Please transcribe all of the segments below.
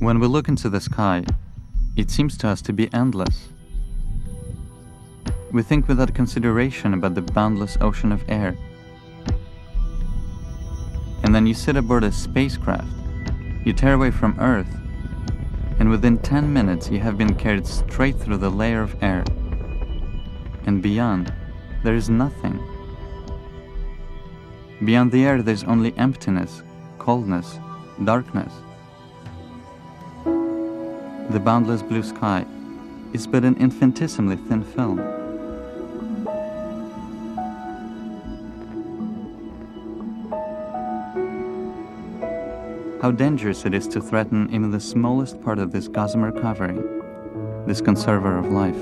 When we look into the sky, it seems to us to be endless. We think without consideration about the boundless ocean of air. And then you sit aboard a spacecraft, you tear away from Earth, and within 10 minutes you have been carried straight through the layer of air. And beyond, there is nothing. Beyond the air there's only emptiness, coldness, darkness. The boundless blue sky is but an infinitesimally thin film. How dangerous it is to threaten even the smallest part of this gossamer covering, this conserver of life.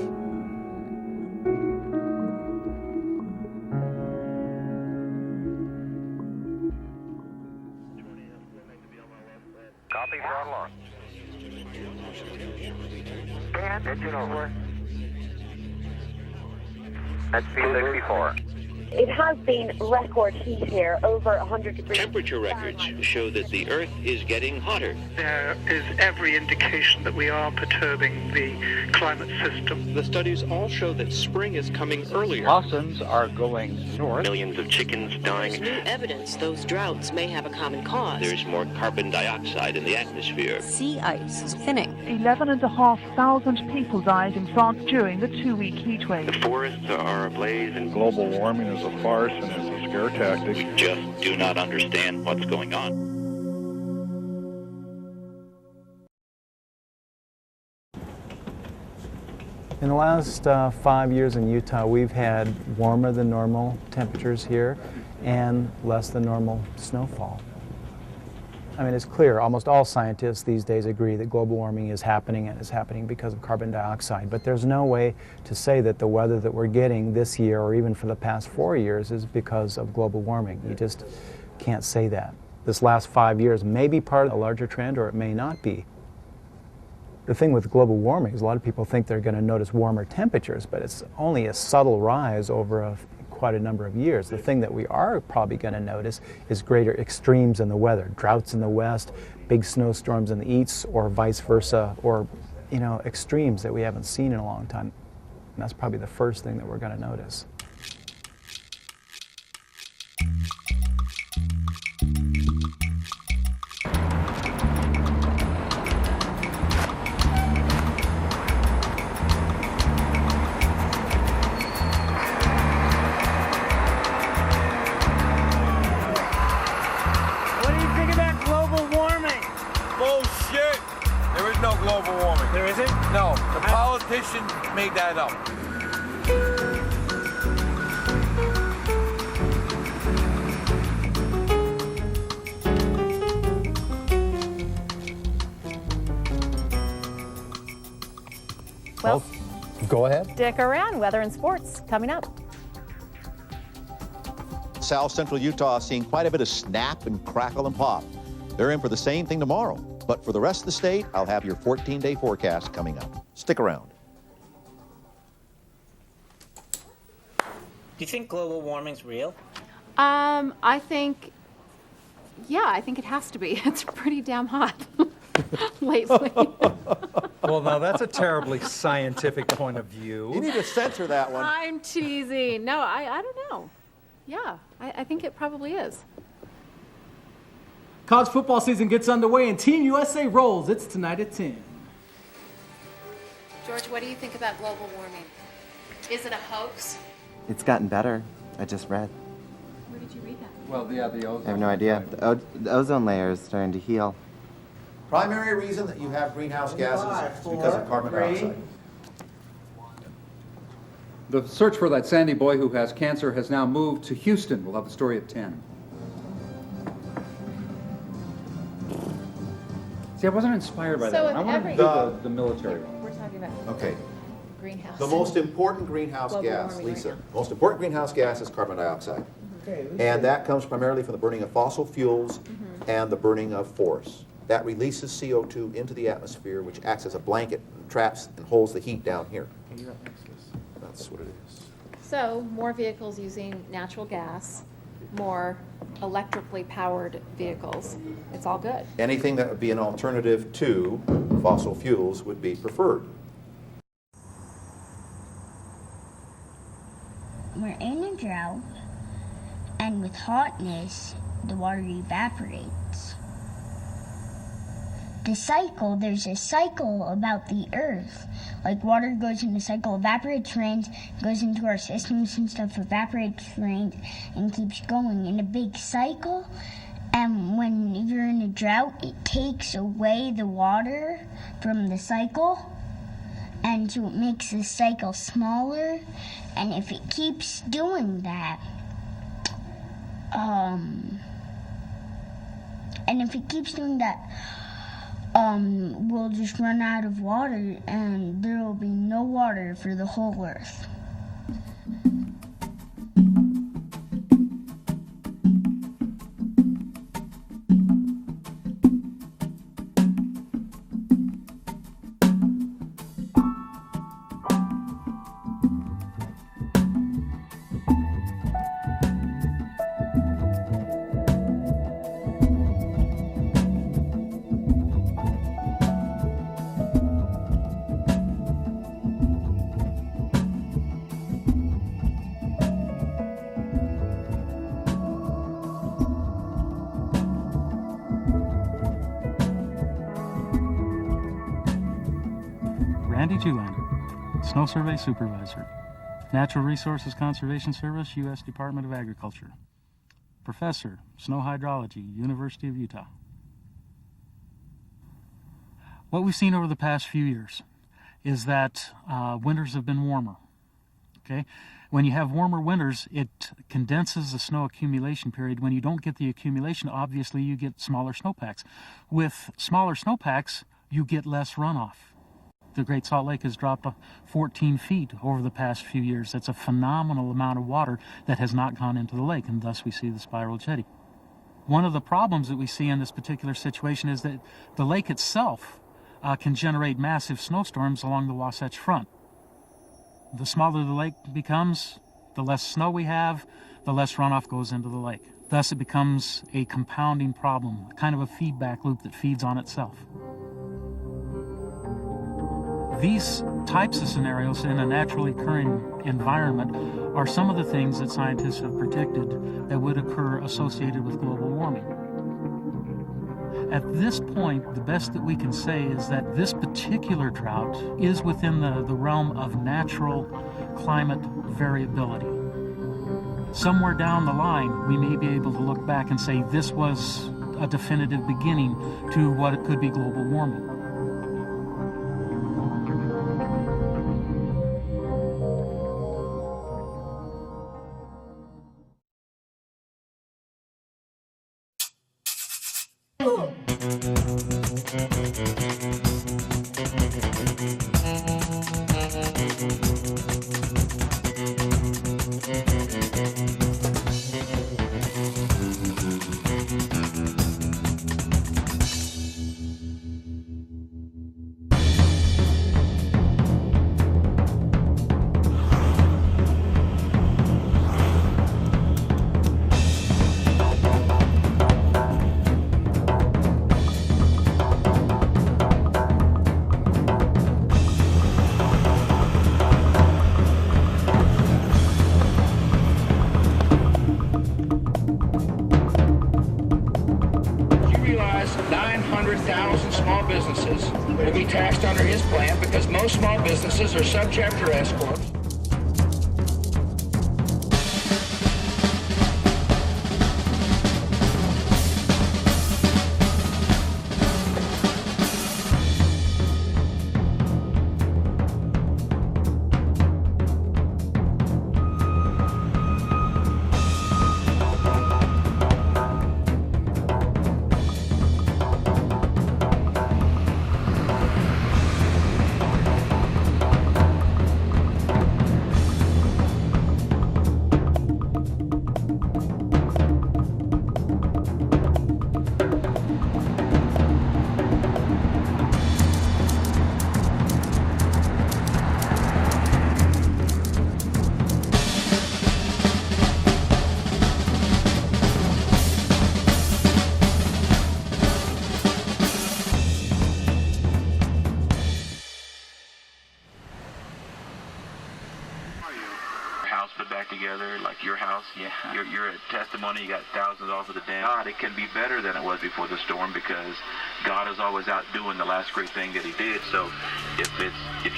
Copy, throttle on. And engine over. That's P64. It has been record heat here, over 100 degrees. Temperature records show that the Earth is getting hotter. There is every indication that we are perturbing the climate system. The studies all show that spring is coming earlier. Possums are going north. Millions of chickens dying. There's new evidence those droughts may have a common cause. There's more carbon dioxide in the atmosphere. Sea ice is thinning. 11,500 people died in France during the 2-week heat wave. The forests are ablaze and Global warming is a farce and is a scare tactic. we just do not understand what's going on. In the last 5 years in Utah, we've had warmer than normal temperatures here and less than normal snowfall. I mean, it's clear, almost all scientists these days agree that global warming is happening, and it's happening because of carbon dioxide. But there's no way to say that the weather that we're getting this year or even for the past 4 years is because of global warming. You just can't say that. This last 5 years may be part of a larger trend, or it may not be. The thing with global warming is a lot of people think they're going to notice warmer temperatures, but it's only a subtle rise over quite a number of years. The thing that we are probably going to notice is greater extremes in the weather, droughts in the west, big snowstorms in the east, or vice versa, or extremes that we haven't seen in a long time. And that's probably the first thing that we're going to notice. No global warming. There isn't? No, the politician made that up. Well, go ahead. Stick around. Weather and sports coming up. South Central Utah seeing quite a bit of snap and crackle and pop. They're in for the same thing tomorrow. But for the rest of the state, I'll have your 14-day forecast coming up. Stick around. Do you think global warming's real? I think it has to be. It's pretty damn hot lately. Well, now that's a terribly scientific point of view. You need to censor that one. I'm teasing. No, I don't know. Yeah, I think it probably is. College football season gets underway and Team USA rolls. It's tonight at 10. George, what do you think about global warming? Is it a hoax? It's gotten better. I just read. Where did you read that? Well, yeah, the ozone. I have no idea. The ozone layer is starting to heal. Primary reason that you have greenhouse gases is because of carbon dioxide. The search for that Sandy boy who has cancer has now moved to Houston. We'll have the story at 10. See, I wasn't inspired by that one. I wanted to do the military one. We're talking about Okay. greenhouse. The most important greenhouse Global gas, warming Lisa, right now. most important greenhouse gas is carbon dioxide. Okay. And that comes primarily from the burning of fossil fuels and the burning of forests. That releases CO2 into the atmosphere, which acts as a blanket and traps and holds the heat down here. That's what it is. So, more vehicles using natural gas, more electrically powered vehicles, it's all good. Anything that would be an alternative to fossil fuels would be preferred. We're in a drought, and with hotness, the water evaporates. There's a cycle about the earth. Like water goes in a cycle, evaporates, rains, goes into our systems and stuff, evaporates, rains, and keeps going in a big cycle. And when you're in a drought, it takes away the water from the cycle, and so it makes the cycle smaller. And if it keeps doing that, we'll just run out of water, and there will be no water for the whole earth. Snow Survey Supervisor, Natural Resources Conservation Service, U.S. Department of Agriculture. Professor, Snow Hydrology, University of Utah. What we've seen over the past few years is that winters have been warmer. Okay? When you have warmer winters, it condenses the snow accumulation period. When you don't get the accumulation, obviously you get smaller snowpacks. With smaller snowpacks, you get less runoff. The Great Salt Lake has dropped 14 feet over the past few years. That's a phenomenal amount of water that has not gone into the lake, and thus we see the spiral jetty. One of the problems that we see in this particular situation is that the lake itself can generate massive snowstorms along the Wasatch Front. The smaller the lake becomes, the less snow we have, the less runoff goes into the lake. Thus it becomes a compounding problem, kind of a feedback loop that feeds on itself. These types of scenarios in a naturally occurring environment are some of the things that scientists have predicted that would occur associated with global warming. At this point, the best that we can say is that this particular drought is within the realm of natural climate variability. Somewhere down the line, we may be able to look back and say this was a definitive beginning to what it could be global warming. Will be taxed under his plan because most small businesses are subchapter S corps. house. Yeah. You're a testimony. You got thousands off of the dam. God, it can be better than it was before the storm because God is always out doing the last great thing that he did. So if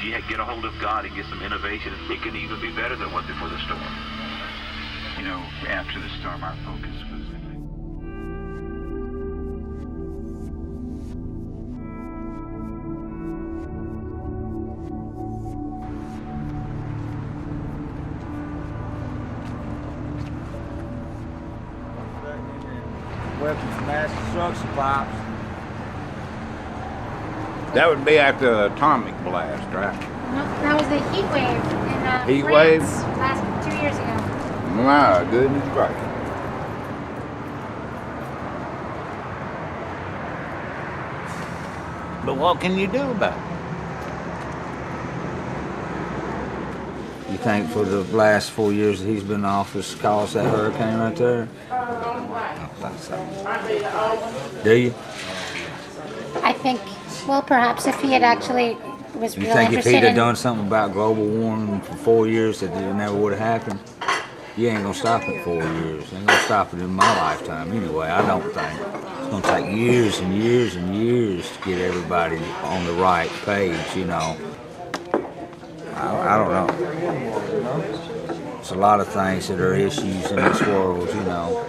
you get a hold of God and get some innovation, it can even be better than it was before the storm. You know, after the storm, our focus was weapons of mass destruction pops. That would be after the atomic blast, right? No, that was the heat wave in Heat France wave? last 2 years ago. My goodness gracious. But what can you do about it? You think for the last 4 years that he's been in office caused that hurricane right there? I don't think so. Do you? I think, well, perhaps if he had actually was You really think if interested he'd have in... done something about global warming for 4 years that it never would have happened? You ain't gonna stop it 4 years. You ain't gonna stop it in my lifetime anyway, I don't think. It's gonna take years and years and years to get everybody on the right page, you know. I don't know. There's a lot of things that are issues in this world, you know.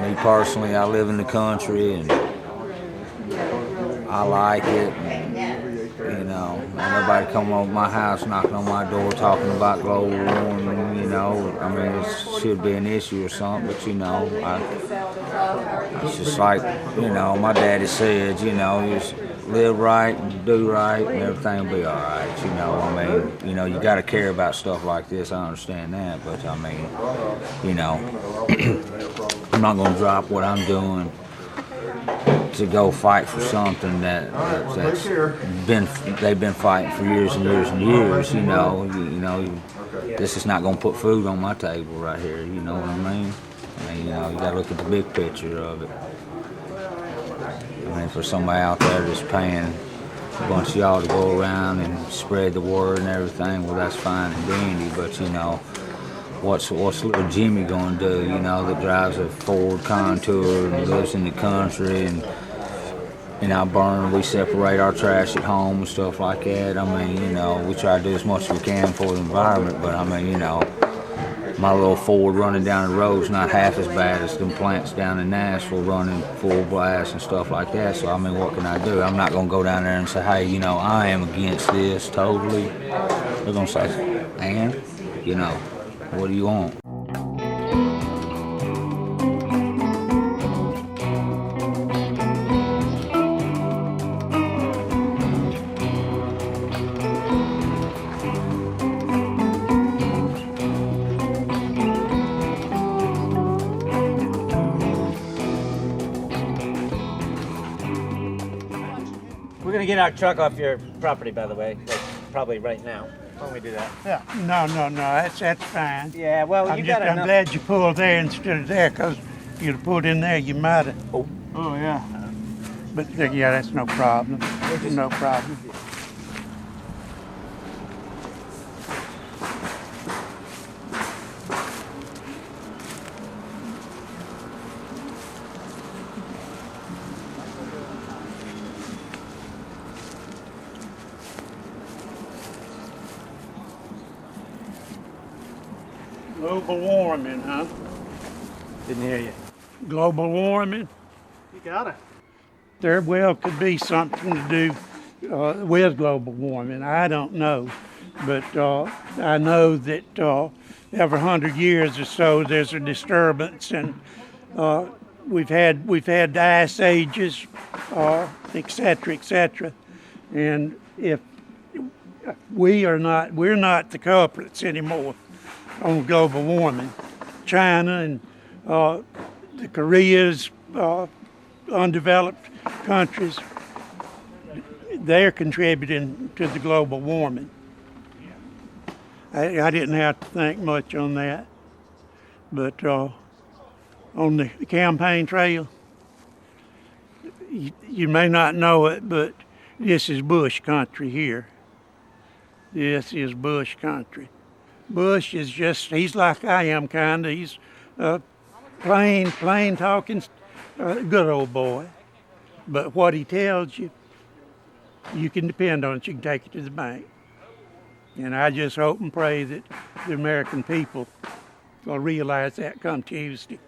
Me personally, I live in the country and I like it. And, you know, ain't nobody come over my house knocking on my door talking about global warming, you know. I mean, it should be an issue or something, but, you know, it's just like, you know, my daddy said, you know, you just live right and do right and everything will be all right, you know. I mean, you know, you got to care about stuff like this. I understand that, but, I mean, you know, I'm not going to drop what I'm doing to go fight for something that's they've been fighting for years and years and years. You know, this is not going to put food on my table right here. You know what I mean? I mean, you know, you got to look at the big picture of it. I mean, for somebody out there that's paying a bunch of y'all to go around and spread the word and everything, well, that's fine and dandy. But you know, what's little Jimmy gonna do? You know, that drives a Ford Contour and lives in the country and. We separate our trash at home and stuff like that. I mean, you know, we try to do as much as we can for the environment, but I mean, you know, my little Ford running down the road's not half as bad as them plants down in Nashville running full blast and stuff like that. So, I mean, what can I do? I'm not going to go down there and say, hey, you know, I am against this totally. They're going to say, and, you know, what do you want? Get our truck off your property, by the way. Like, probably right now. Why don't we do that? Yeah. No. That's fine. Yeah. Well, I'm glad you pulled there instead of there, because if you'd have pulled in there, you might have. Oh yeah. But yeah, that's no problem. No problem. Global warming, huh? Didn't hear you. Global warming? You got it. There well could be something to do with global warming. I don't know. But I know that every 100 years or so there's a disturbance, and we've had the ice ages, et cetera, and if we're not the culprits anymore on global warming. China and the Koreas, undeveloped countries, they're contributing to the global warming. I didn't have to think much on that, but on the campaign trail, you may not know it, but this is bush country here. This is bush country. Bush is just, he's like I am kind of. He's plain talking, good old boy. But what he tells you, you can depend on it. You can take it to the bank. And I just hope and pray that the American people will realize that come Tuesday.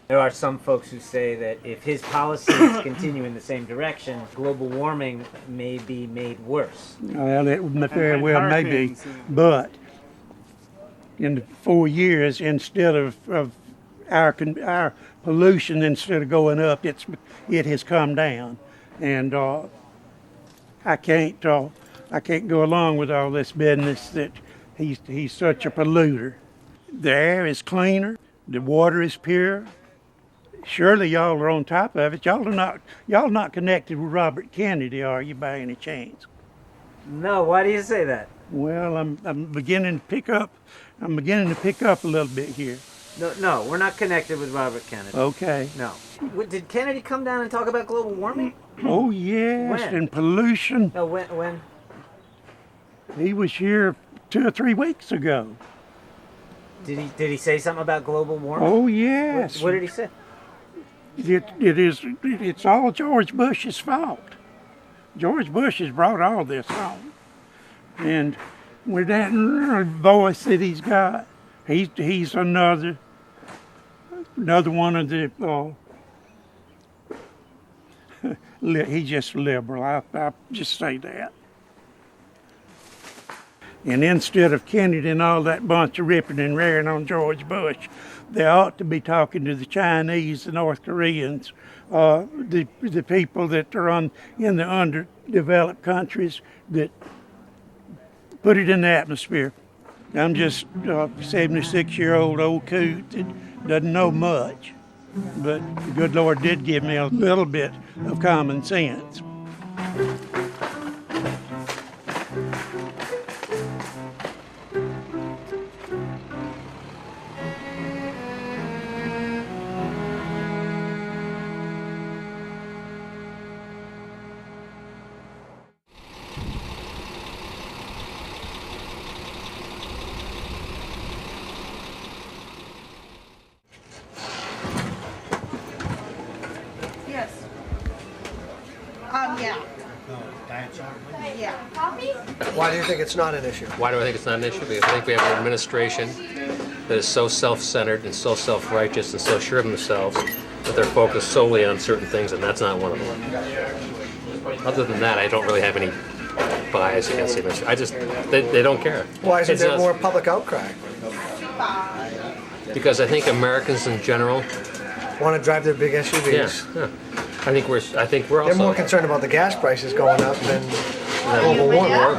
There are some folks who say that if his policies continue in the same direction, global warming may be made worse. Well, it very well may be, but in the 4 years, instead of our pollution, instead of going up, it has come down, and I can't go along with all this business that he's such a polluter. The air is cleaner, the water is pure. Surely y'all are on top of it. Y'all not connected with Robert Kennedy, are you, by any chance? No, why do you say that? Well, I'm beginning to pick up a little bit here. No, we're not connected with Robert Kennedy. Okay. No. Did Kennedy come down and talk about global warming? Oh yes, When? and pollution. No, when? He was here 2 or 3 weeks ago. Did he say something about global warming? Oh yes. What did he say? It's all George Bush's fault. George Bush has brought all this on, and with that voice that he's got, he's another one of the. He's just liberal. I just say that. And instead of Kennedy and all that bunch of ripping and raring on George Bush, they ought to be talking to the Chinese, the North Koreans, the people that are in the underdeveloped countries that put it in the atmosphere. I'm just a 76-year-old old coot that doesn't know much, but the good Lord did give me a little bit of common sense. Yes. Yeah. Yeah. Coffee? Why do you think it's not an issue? Why do I think it's not an issue? Because I think we have an administration that is so self-centered and so self-righteous and so sure of themselves that they're focused solely on certain things, and that's not one of them. Other than that, I don't really have any bias against the administration. They don't care. Why isn't there more public outcry? Because I think Americans in general want to drive their big SUVs. Yeah. I think we're also. They're more concerned about the gas prices going up than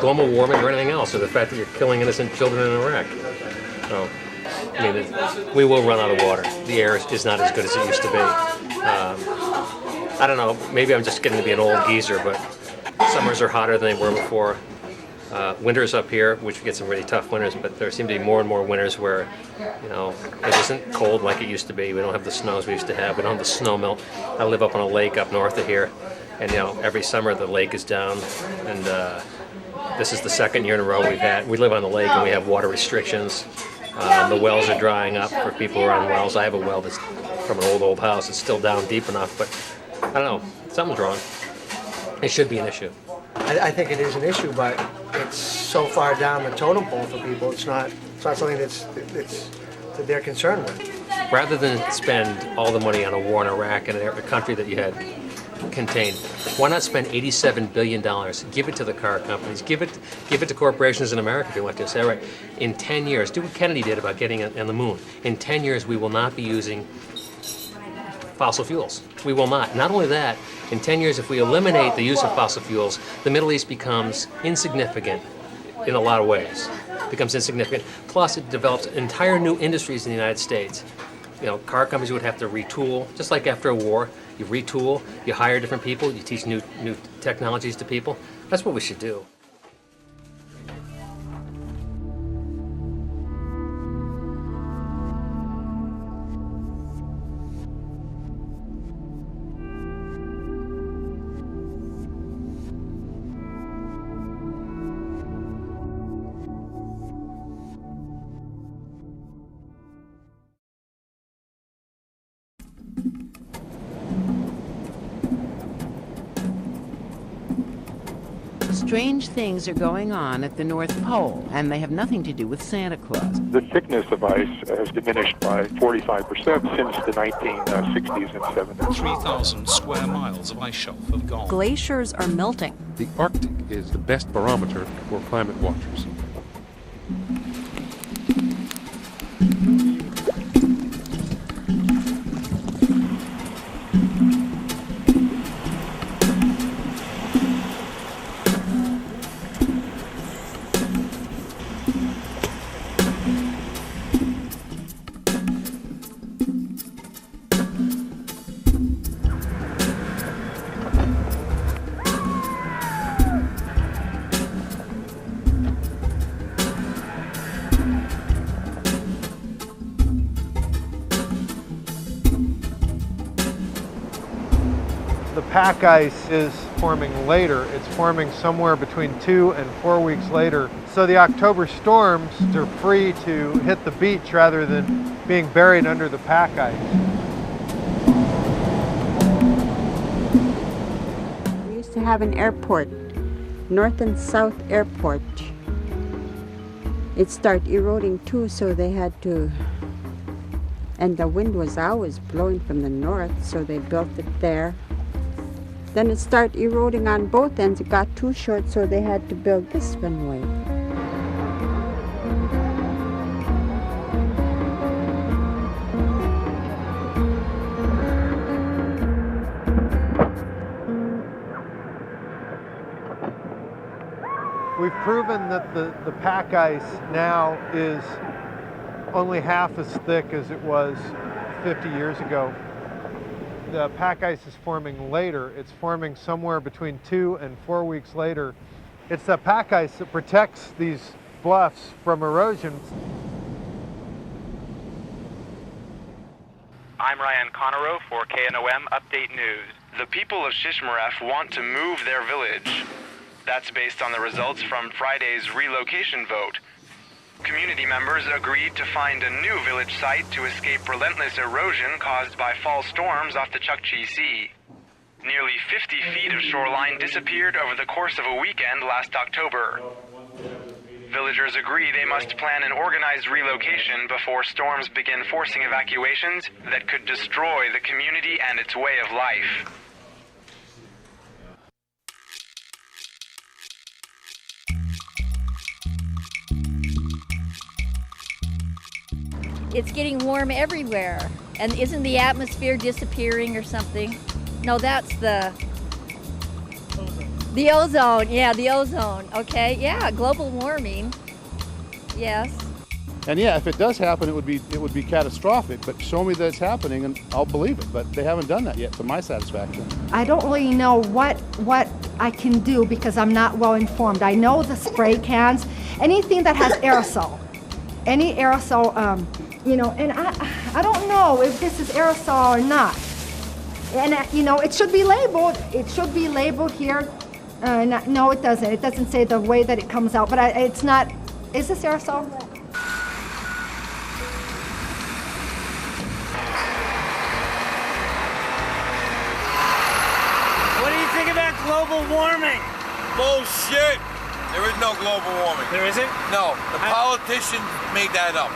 global warming or anything else, or the fact that you're killing innocent children in Iraq. So, I mean, we will run out of water. The air is not as good as it used to be. I don't know. Maybe I'm just getting to be an old geezer, but summers are hotter than they were before. Winters up here, which we get some really tough winters, but there seem to be more and more winters where, it isn't cold like it used to be. We don't have the snows we used to have. We don't have the snow melt. I live up on a lake up north of here, and every summer the lake is down, and this is the second year in a row we live on the lake and we have water restrictions. The wells are drying up for people who are on wells. I have a well that's from an old house. It's still down deep enough, but I don't know. Something's wrong. It should be an issue. I think it is an issue, but it's so far down the totem pole for people. It's not something that they're concerned with. Rather than spend all the money on a war in Iraq and a country that you had contained, why not spend $87 billion? Give it to the car companies. Give it to corporations in America if you want to. Say, all right, in 10 years, do what Kennedy did about getting on the moon. In 10 years, we will not be using fossil fuels. We will not. Not only that, in 10 years, if we eliminate the use of fossil fuels, the Middle East becomes insignificant in a lot of ways. It becomes insignificant. Plus, it develops entire new industries in the United States. Car companies would have to retool, just like after a war. You retool, you hire different people, you teach new technologies to people. That's what we should do. strange things are going on at the North Pole, and they have nothing to do with Santa Claus. The thickness of ice has diminished by 45% since the 1960s and 70s. 3,000 square miles of ice shelf have gone. Glaciers are melting. The Arctic is the best barometer for climate watchers. The pack ice is forming later. It's forming somewhere between 2 and 4 weeks later. So the October storms are free to hit the beach rather than being buried under the pack ice. We used to have an airport, North and South Airport. It started eroding too, so they had to, and the wind was always blowing from the north, so they built it there. Then it started eroding on both ends. It got too short, so they had to build this runway. We've proven that the pack ice now is only half as thick as it was 50 years ago. The pack ice is forming later. It's forming somewhere between 2 and 4 weeks later. It's the pack ice that protects these bluffs from erosion. I'm Ryan Conero for KNOM Update News. The people of Shishmaref want to move their village. That's based on the results from Friday's relocation vote. Community members agreed to find a new village site to escape relentless erosion caused by fall storms off the Chukchi Sea. Nearly 50 feet of shoreline disappeared over the course of a weekend last October. Villagers agree they must plan an organized relocation before storms begin forcing evacuations that could destroy the community and its way of life. It's getting warm everywhere. And isn't the atmosphere disappearing or something? No, that's the ozone. Yeah, the ozone. Okay, yeah, global warming. Yes. And yeah, if it does happen, it would be catastrophic. But show me that it's happening, and I'll believe it. But they haven't done that yet, to my satisfaction. I don't really know what I can do because I'm not well informed. I know the spray cans, anything that has aerosol, any aerosol. And I don't know if this is aerosol or not. And it should be labeled. It should be labeled here. No, it doesn't. It doesn't say the way that it comes out. But it's not. Is this aerosol? What do you think about global warming? Bullshit. There is no global warming. There isn't? No. The politicians made that up.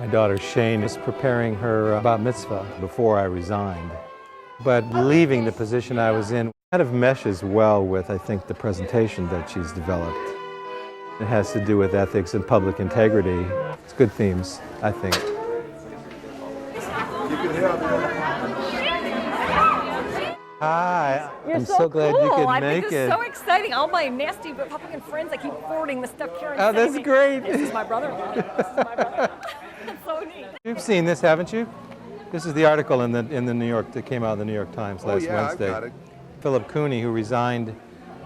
daughter Shane is preparing her bat mitzvah before I resigned. But leaving the position I was in kind of meshes well with, I think, the presentation that she's developed. It has to do with ethics and public integrity. It's good themes, I think. Hi, I'm so glad you could make it. It's so exciting. All my nasty Republican friends, I keep forwarding the stuff Karen Oh, that's great. This is my brother-in-law. This is my brother. It's so neat. You've seen this, haven't you? This is the article in the New York that came out in the New York Times last Wednesday. I've got it. Philip Cooney, who resigned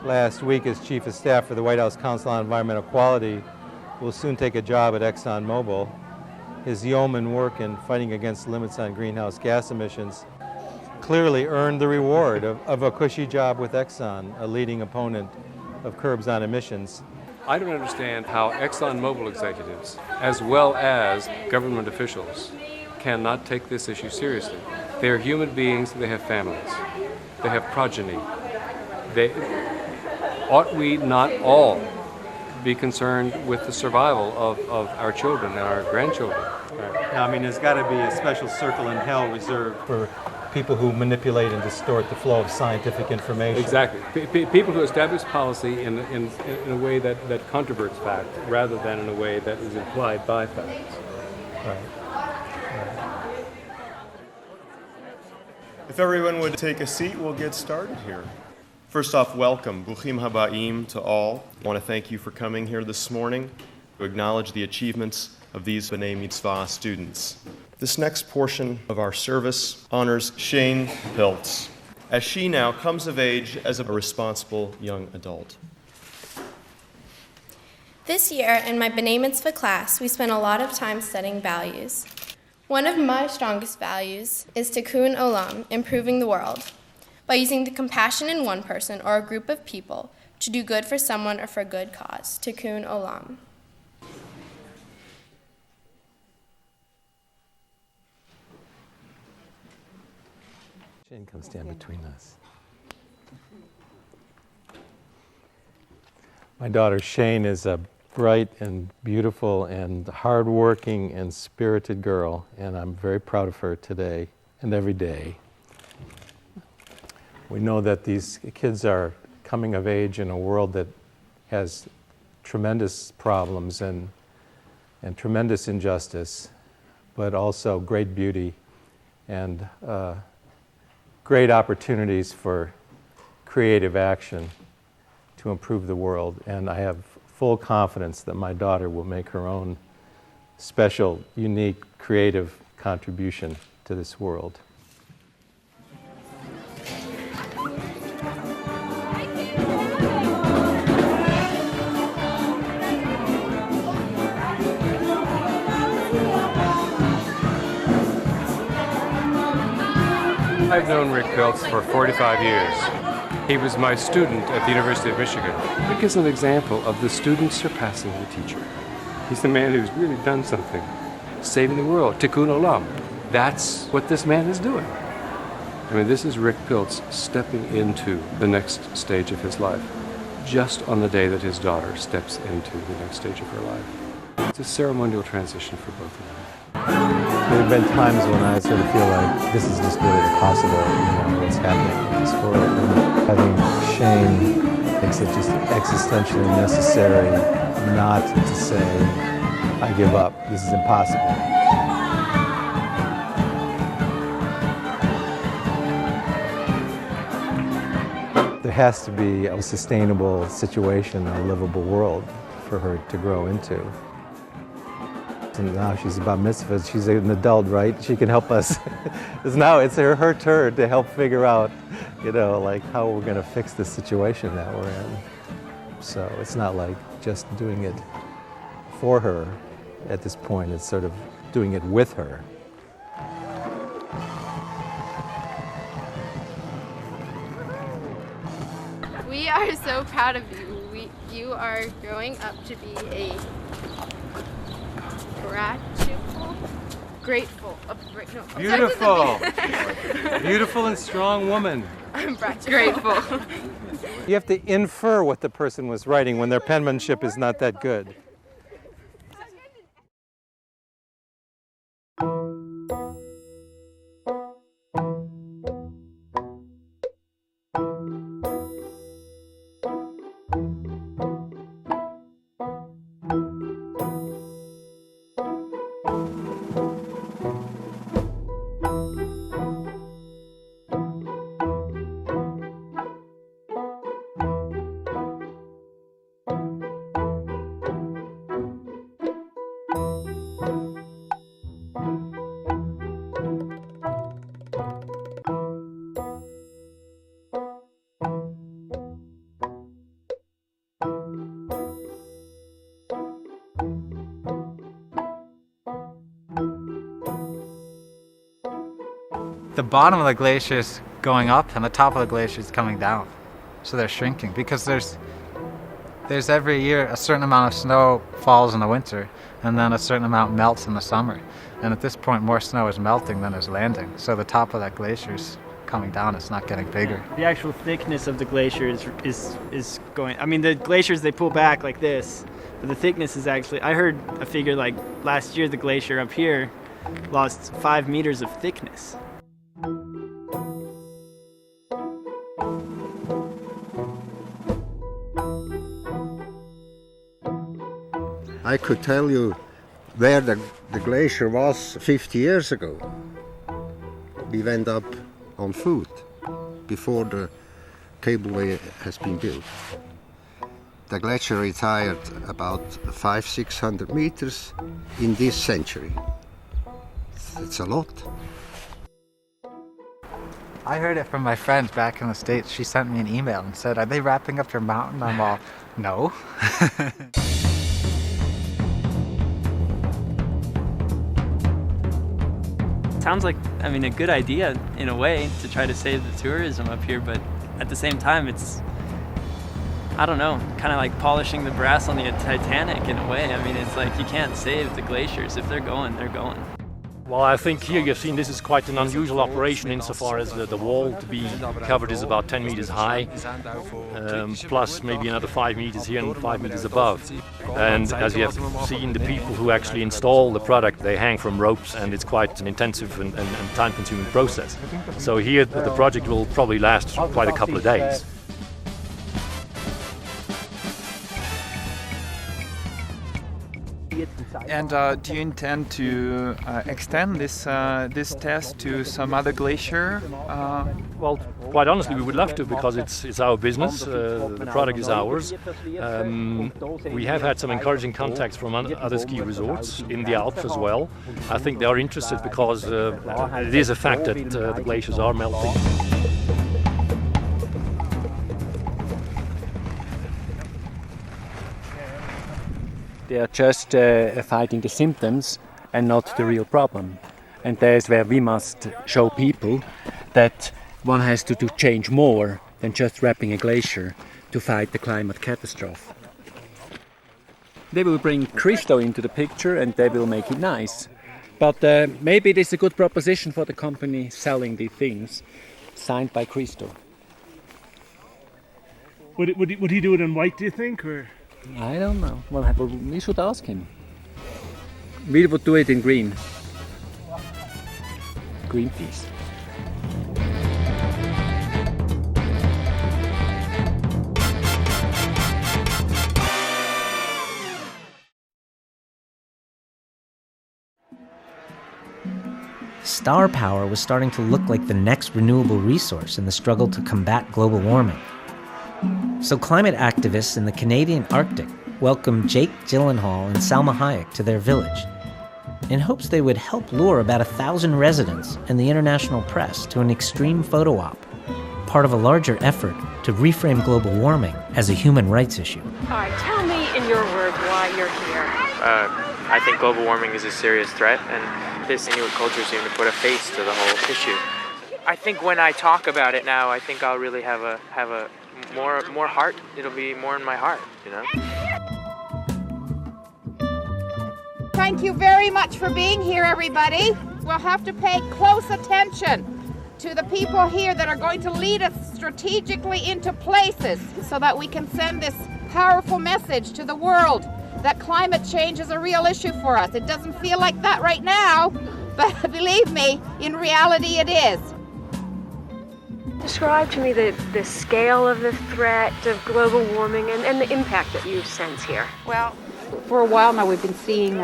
last week as Chief of Staff for the White House Council on Environmental Quality, will soon take a job at ExxonMobil. His yeoman work in fighting against limits on greenhouse gas emissions clearly earned the reward of a cushy job with Exxon, a leading opponent of curbs on emissions. I don't understand how ExxonMobil executives, as well as government officials, cannot take this issue seriously. They are human beings, they have families, they have progeny. Ought we not all be concerned with the survival of our children and our grandchildren? I mean, there's got to be a special circle in hell reserved for people who manipulate and distort the flow of scientific information. Exactly. People who establish policy in a way that controverts fact rather than in a way that is implied by facts. Right. If everyone would take a seat, we'll get started here. First off, welcome. Bruchim habaim to all. I want to thank you for coming here this morning to acknowledge the achievements of these B'nai Mitzvah students. This next portion of our service honors Shane Piltz, as she now comes of age as a responsible young adult. This year, in my B'nai Mitzvah class, we spent a lot of time studying values. One of my strongest values is tikkun olam, improving the world, by using the compassion in one person or a group of people to do good for someone or for a good cause, tikkun olam. Shane, come stand between us. My daughter Shane is a bright and beautiful and hardworking and spirited girl, and I'm very proud of her today and every day. We know that these kids are coming of age in a world that has tremendous problems and tremendous injustice, but also great beauty and great opportunities for creative action to improve the world. And I have full confidence that my daughter will make her own special, unique, creative contribution to this world. I've known Rick Piltz for 45 years. He was my student at the University of Michigan. Rick is an example of the student surpassing the teacher. He's the man who's really done something, saving the world, tikkun olam. That's what this man is doing. I mean, this is Rick Piltz stepping into the next stage of his life, just on the day that his daughter steps into the next stage of her life. It's a ceremonial transition for both of them. There have been times when I sort of feel like this is just really impossible, what's happening in this world. And having Shane makes it just existentially necessary not to say, I give up, this is impossible. There has to be a sustainable situation, a livable world for her to grow into. And now she's about mitzvahs. She's an adult, right? She can help us. Now it's her turn to help figure out, like how we're going to fix the situation that we're in. So it's not like just doing it for her at this point. It's sort of doing it with her. We are so proud of you. You are growing up to be a grateful. Beautiful. Beautiful and strong woman. I'm grateful. You have to infer what the person was writing when their penmanship is not that good. the bottom of the glacier is going up and the top of the glacier is coming down. So they're shrinking because there's every year a certain amount of snow falls in the winter and then a certain amount melts in the summer. And at this point more snow is melting than is landing. So the top of that glacier is coming down, it's not getting bigger. The actual thickness of the glacier is going, I mean the glaciers they pull back like this, but the thickness is actually, I heard a figure like last year the glacier up here lost 5 meters of thickness. I could tell you where the glacier was 50 years ago. We went up on foot before the cableway has been built. The glacier retired about 500-600 meters in this century. It's a lot. I heard it from my friends back in the States. She sent me an email and said, "Are they wrapping up your mountain?" I'm all, no. Sounds like, I mean, a good idea in a way to try to save the tourism up here, but at the same time it's, I don't know, kind of like polishing the brass on the Titanic in a way. I mean, it's like you can't save the glaciers. If they're going, they're going. Well, I think here you've seen this is quite an unusual operation insofar as the wall to be covered is about 10 meters high, plus maybe another 5 meters here and 5 meters above. And as you have seen, the people who actually install the product, they hang from ropes, and it's quite an intensive and time-consuming process. So here the project will probably last quite a couple of days. And do you intend to extend this test to some other glacier? Well, quite honestly, we would love to, because it's our business. The product is ours. We have had some encouraging contacts from other ski resorts in the Alps as well. I think they are interested because it is a fact that the glaciers are melting. They are just fighting the symptoms and not the real problem. And there's where we must show people that one has to change more than just wrapping a glacier to fight the climate catastrophe. They will bring Christo into the picture and they will make it nice. But maybe it is a good proposition for the company selling the things signed by Christo. Would he do it in white, do you think, or? I don't know. Well, we should ask him. We would do it in green. Greenpeace. Star power was starting to look like the next renewable resource in the struggle to combat global warming. So climate activists in the Canadian Arctic welcomed Jake Gyllenhaal and Salma Hayek to their village in hopes they would help lure about 1,000 residents and the international press to an extreme photo op, part of a larger effort to reframe global warming as a human rights issue. All right, tell me in your words why you're here. I think global warming is a serious threat, and this Inuit culture seemed to put a face to the whole issue. I think when I talk about it now, I think I'll really have a more heart. It'll be more in my heart, you know. Thank you very much for being here, everybody. We'll have to pay close attention to the people here that are going to lead us strategically into places so that we can send this powerful message to the world that climate change is a real issue for us. It doesn't feel like that right now, but believe me, in reality it is. Describe to me the scale of the threat of global warming and the impact that you sense here. Well, for a while now we've been seeing,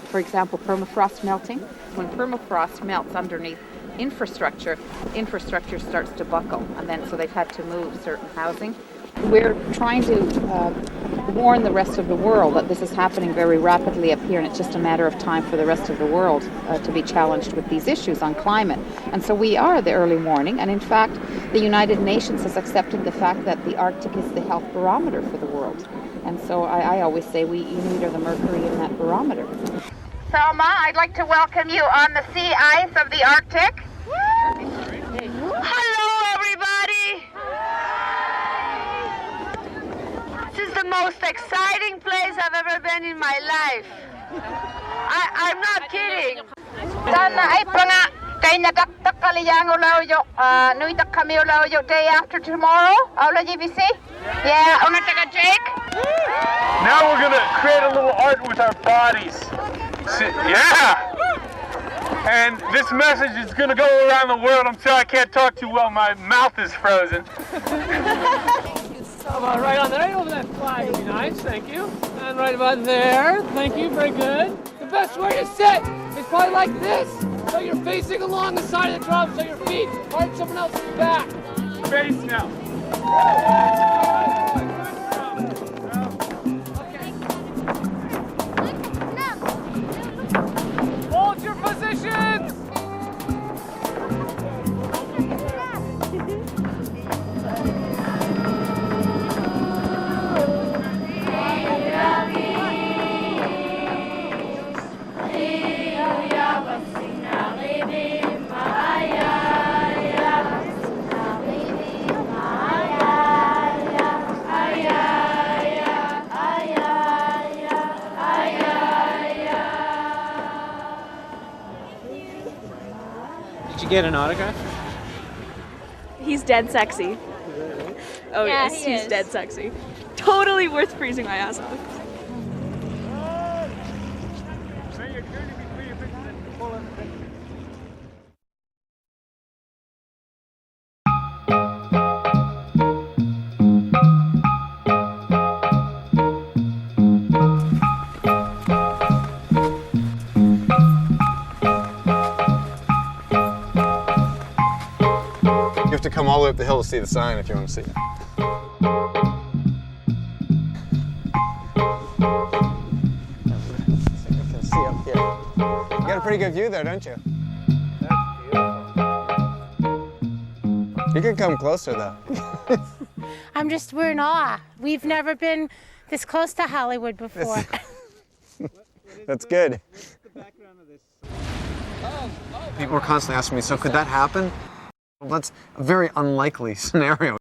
for example, permafrost melting. When permafrost melts underneath infrastructure starts to buckle, and then so they've had to move certain housing. We're trying to warn the rest of the world that this is happening very rapidly up here, and it's just a matter of time for the rest of the world to be challenged with these issues on climate. And so we are the early warning, and in fact, the United Nations has accepted the fact that the Arctic is the health barometer for the world. And so I always say we Inuit are the mercury in that barometer. Selma, I'd like to welcome you on the sea ice of the Arctic. exciting place I've ever been in my life. I'm not kidding. Day after tomorrow. Yeah, Jake. Now we're gonna create a little art with our bodies. Yeah! And this message is gonna go around the world. I'm sorry I can't talk too well, my mouth is frozen. How about right on there, right over that flag would be nice, thank you. And right about there, thank you, very good. The best way to sit is probably like this. So you're facing along the side of the drum, so your feet aren't someone else's back. Face now. Hold your positions! Did you get an autograph? He's dead sexy. Oh Yeah, yes, he he's is. dead sexy. Totally worth freezing my ass off. You have to come all the way up the hill to see the sign if you want to see it. You can see up here. You got a pretty good view there, don't you? You can come closer though. We're in awe. We've never been this close to Hollywood before. That's good. People were constantly asking me, so could that happen? Well, that's a very unlikely scenario.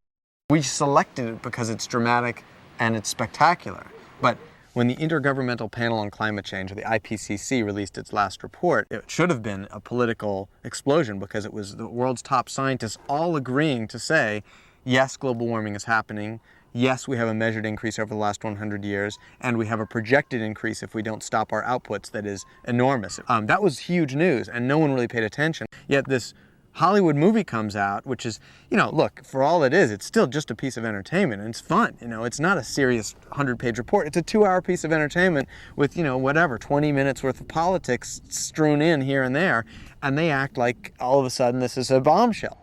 We selected it because it's dramatic and it's spectacular. But when the Intergovernmental Panel on Climate Change, or the IPCC, released its last report, it should have been a political explosion because it was the world's top scientists all agreeing to say, yes, global warming is happening. Yes, we have a measured increase over the last 100 years, and we have a projected increase if we don't stop our outputs that is enormous. That was huge news, and no one really paid attention. Yet this Hollywood movie comes out, which is, look, for all it is, it's still just a piece of entertainment, and it's fun. It's not a serious 100-page report. It's a 2-hour piece of entertainment with, 20 minutes worth of politics strewn in here and there, and they act like all of a sudden this is a bombshell.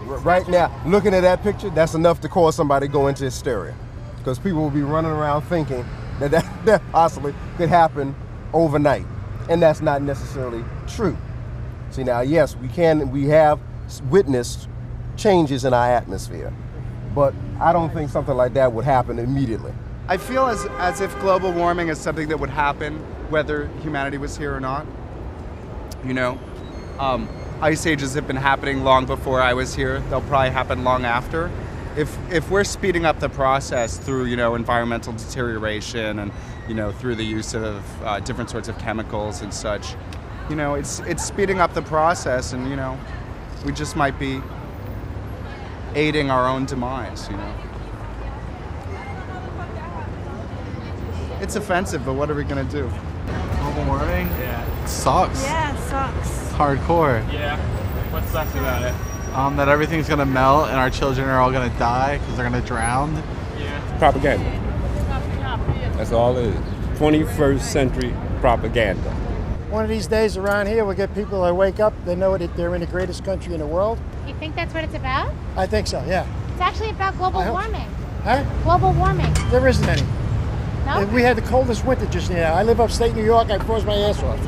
Right now, looking at that picture, that's enough to cause somebody to go into hysteria. Because people will be running around thinking that possibly could happen overnight. And that's not necessarily true. See now, yes, we have witnessed changes in our atmosphere. But I don't think something like that would happen immediately. I feel as if global warming is something that would happen whether humanity was here or not. Ice ages have been happening long before I was here. They'll probably happen long after. If we're speeding up the process through environmental deterioration and through the use of different sorts of chemicals and such, it's speeding up the process, and we just might be aiding our own demise. It's offensive, but what are we gonna do? Global warming? Yeah. It sucks. Yeah, it sucks. Hardcore. Yeah. What sucks about it? That everything's gonna melt and our children are all gonna die because they're gonna drown. Yeah. Propaganda. That's all it is. 21st century propaganda. One of these days around here, we'll get people that wake up, they know that they're in the greatest country in the world. You think that's what it's about? I think so, yeah. It's actually about global warming. Huh? Global warming. There isn't any. No? We had the coldest winter just now. I live upstate New York, I froze my ass off.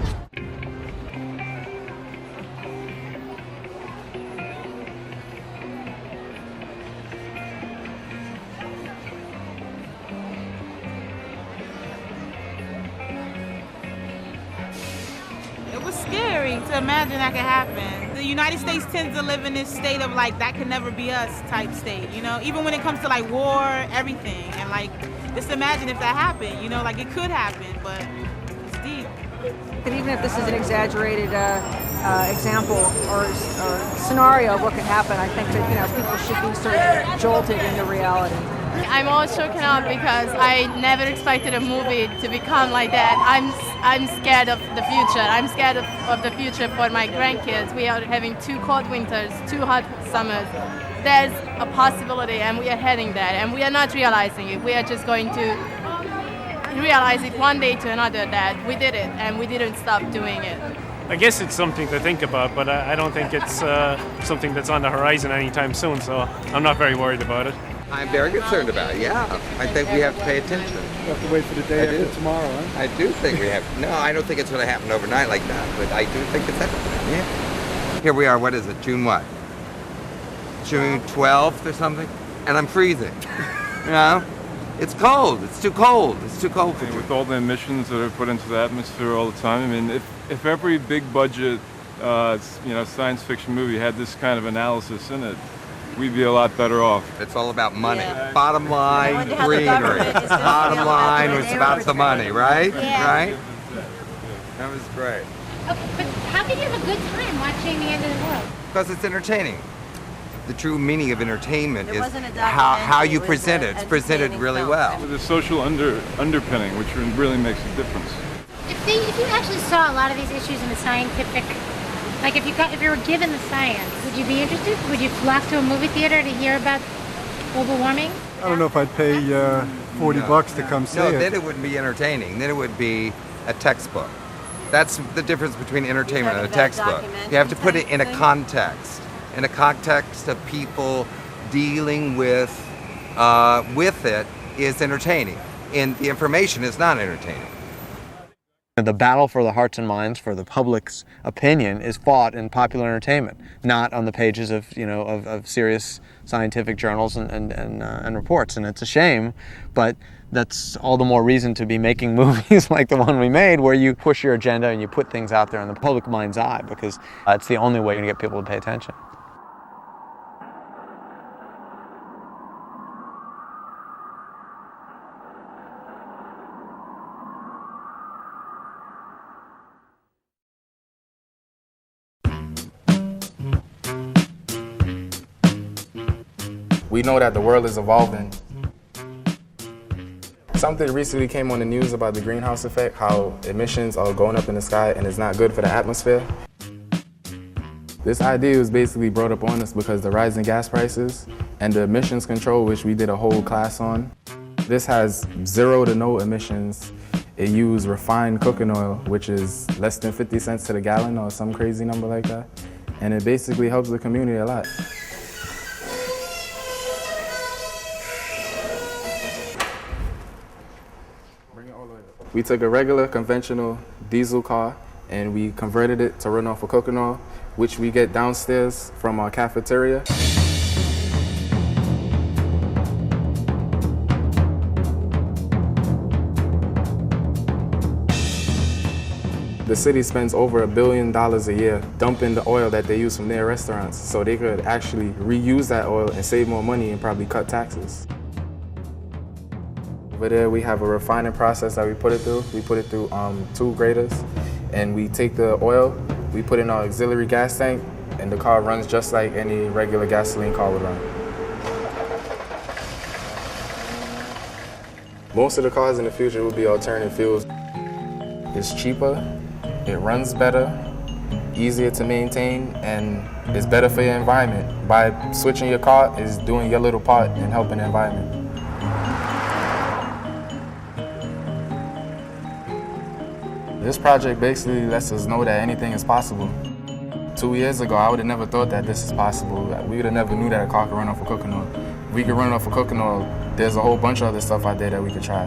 It was scary. heartbreaking to imagine that could happen. The United States tends to live in this state of like, that could never be us type state, you know? Even when it comes to like war, everything. And like, just imagine if that happened, you know? Like it could happen, but it's deep. And even if this is an exaggerated example or scenario of what could happen, I think that, you know, people should be sort of jolted into reality. I'm all shaken up because I never expected a movie to become like that. I'm scared of the future. I'm scared of the future for my grandkids. We are having 2 cold winters, 2 hot summers. There's a possibility, and we are heading there, and we are not realizing it. We are just going to realize it one day to another that we did it, and we didn't stop doing it. I guess it's something to think about, but I don't think it's something that's on the horizon anytime soon, so I'm not very worried about it. I'm very concerned about it, yeah. I think we have to pay attention. You have to wait for the day after tomorrow, huh? I do think we have. No, I don't think it's going to happen overnight like that, but I do think it's happening, yeah. Here we are, what is it, June what? June 12th or something? And I'm freezing, you know? It's cold, it's too cold, it's too cold for me. With all the emissions that are put into the atmosphere all the time, I mean, if every big budget, science fiction movie had this kind of analysis in it, we'd be a lot better off. It's all about money. Yeah. Bottom line, greenery. Bottom line was about the money, right? Yeah. Right? That was great. Oh, but how can you have a good time watching The End of the World? Because it's entertaining. The true meaning of entertainment is how you present it. It's presented really well. The social underpinning, which really makes a difference. If you actually saw a lot of these issues in the scientific, like if you were given the science, would you be interested? Would you flock to a movie theater to hear about global warming? I don't know if I'd pay $40 to come see it. No, then it wouldn't be entertaining. Then it would be a textbook. That's the difference between entertainment and a textbook. You have to put it in a context of people dealing with it is entertaining, and the information is not entertaining. The battle for the hearts and minds, for the public's opinion, is fought in popular entertainment, not on the pages of serious scientific journals and reports. And it's a shame, but that's all the more reason to be making movies like the one we made, where you push your agenda and you put things out there in the public mind's eye, because it's the only way you're going to get people to pay attention. We know that the world is evolving. Something recently came on the news about the greenhouse effect, how emissions are going up in the sky and it's not good for the atmosphere. This idea was basically brought up on us because the rising gas prices and the emissions control, which we did a whole class on. This has 0 to no emissions. It uses refined cooking oil, which is less than 50 cents to the gallon or some crazy number like that. And it basically helps the community a lot. We took a regular conventional diesel car and we converted it to run off of cooking oil, which we get downstairs from our cafeteria. The city spends over $1 billion a year dumping the oil that they use from their restaurants, so they could actually reuse that oil and save more money and probably cut taxes. Over there we have a refining process that we put it through. We put it through 2 graders, and we take the oil, we put in our auxiliary gas tank, and the car runs just like any regular gasoline car would run. Most of the cars in the future will be alternative fuels. It's cheaper, it runs better, easier to maintain, and it's better for your environment. By switching your car is doing your little part in helping the environment. This project basically lets us know that anything is possible. 2 years ago, I would have never thought that this is possible. We would have never knew that a car could run off of cooking oil. If we could run off of cooking oil, there's a whole bunch of other stuff out there that we could try.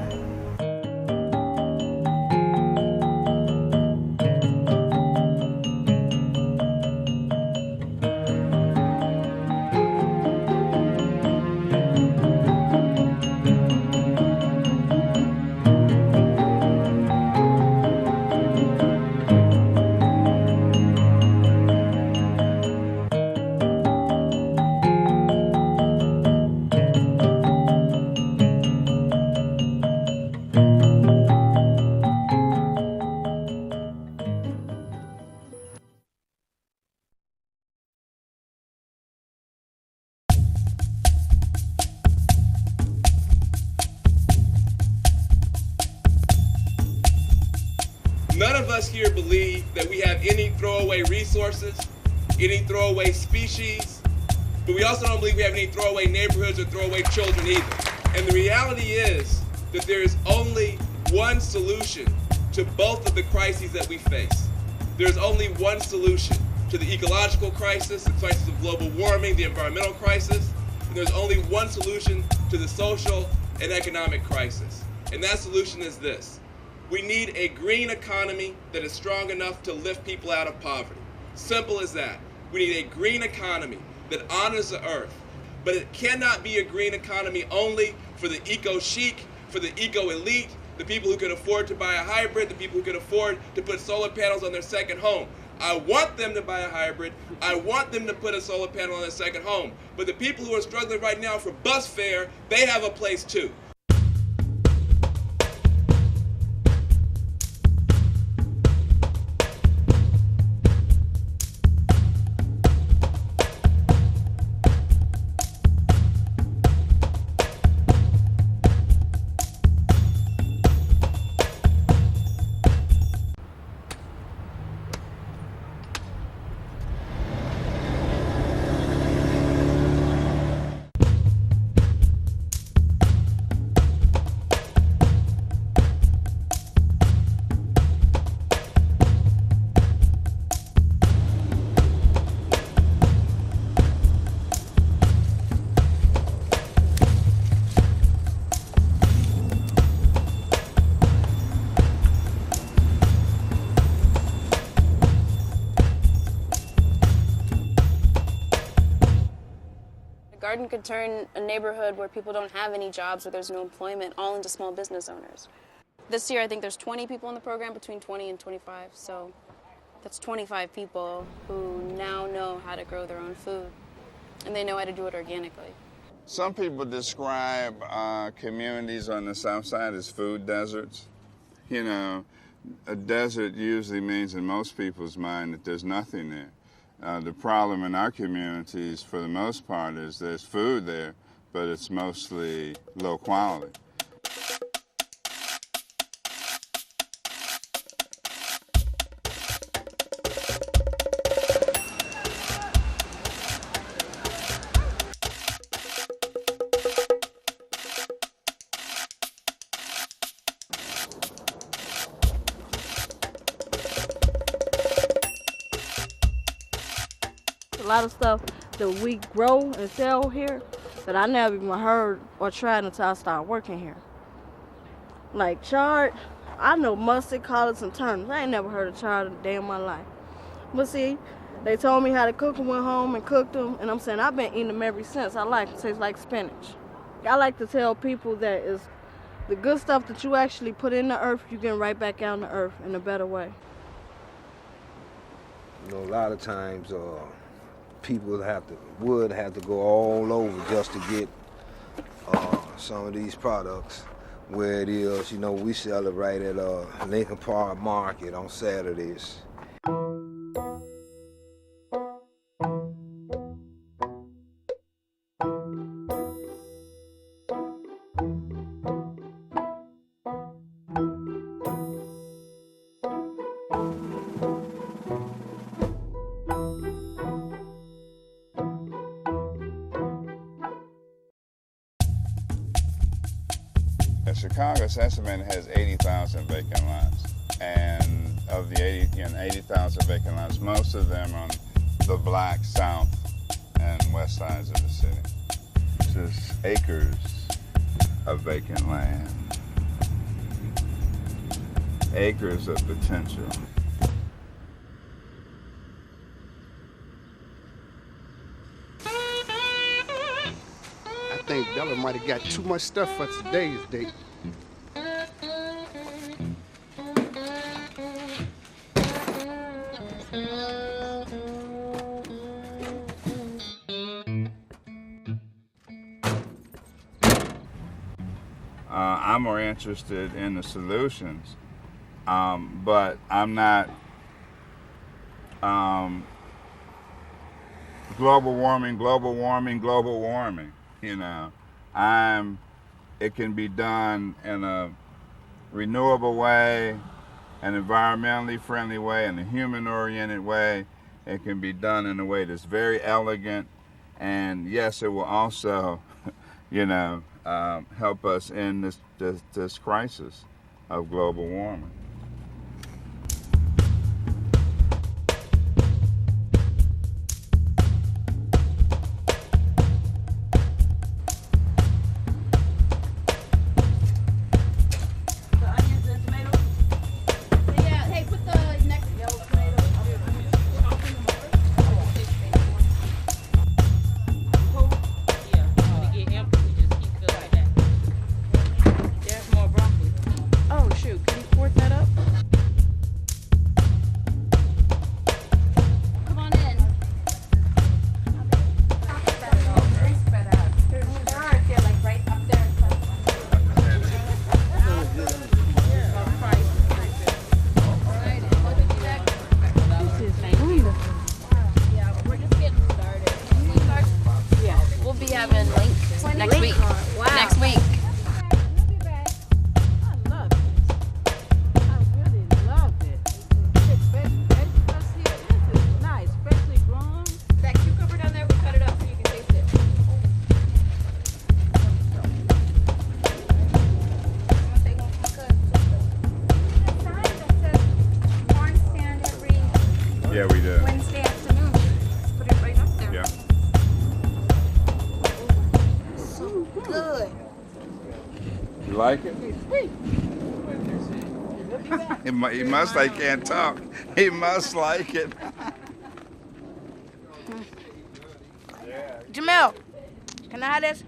us here believe that we have any throwaway resources, any throwaway species, but we also don't believe we have any throwaway neighborhoods or throwaway children either. And the reality is that there is only one solution to both of the crises that we face. There's only one solution to the ecological crisis, the crisis of global warming, the environmental crisis, and there's only one solution to the social and economic crisis. And that solution is this. We need a green economy that is strong enough to lift people out of poverty. Simple as that. We need a green economy that honors the earth. But it cannot be a green economy only for the eco-chic, for the eco-elite, the people who can afford to buy a hybrid, the people who can afford to put solar panels on their second home. I want them to buy a hybrid. I want them to put a solar panel on their second home. But the people who are struggling right now for bus fare, they have a place too. Garden could turn a neighborhood where people don't have any jobs, where there's no employment, all into small business owners. This year, I think there's 20 people in the program, between 20 and 25. So that's 25 people who now know how to grow their own food, and they know how to do it organically. Some people describe communities on the south side as food deserts. You know, a desert usually means in most people's mind that there's nothing there. The problem in our communities, for the most part, is there's food there, but it's mostly low quality. A lot of stuff that we grow and sell here that I never even heard or tried until I started working here. Like chard, I know mustard, collards, and turnips. I ain't never heard of chard in a day in my life. But see, they told me how to cook them, went home and cooked them, and I'm saying I've been eating them ever since. I like it. Tastes like spinach. I like to tell people that is the good stuff that you actually put in the earth, you get right back out in the earth in a better way. You know, a lot of times people would have to go all over just to get some of these products. Where it is, you know, we sell it right at Lincoln Park Market on Saturdays. Chicago's estimated has 80,000 vacant lots, and of the 80,000 vacant lots, most of them on the black south and west sides of the city. Just acres of vacant land, acres of potential. I think Della might have got too much stuff for today's date. I'm more interested in the solutions, but I'm not global warming, you know. It can be done in a renewable way, an environmentally friendly way and a human-oriented way. It can be done in a way that's very elegant, and yes, it will also, help us in this crisis of global warming. Yeah, we do. Wednesday afternoon. Just put it right up there. Yeah. So good. You like it? He must like can't talk. He must like it. Jamel, can I have this?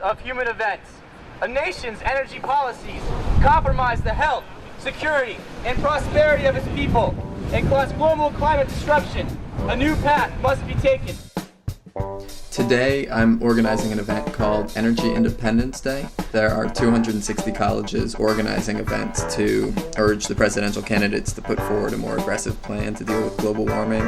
Of human events, a nation's energy policies compromise the health, security, and prosperity of its people and cause global climate disruption. A new path must be taken. Today, I'm organizing an event called Energy Independence Day. There are 260 colleges organizing events to urge the presidential candidates to put forward a more aggressive plan to deal with global warming.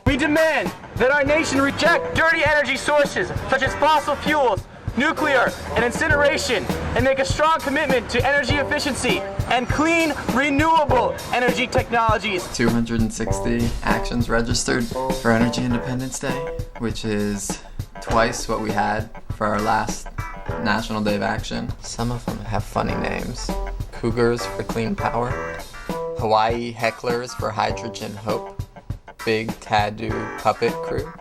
We demand that our nation reject dirty energy sources such as fossil fuels, nuclear, and incineration, and make a strong commitment to energy efficiency and clean, renewable energy technologies. 260 actions registered for Energy Independence Day, which is twice what we had for our last National Day of Action. Some of them have funny names. Cougars for Clean Power, Hawaii Hecklers for Hydrogen Hope, Big Tattoo Puppet Crew.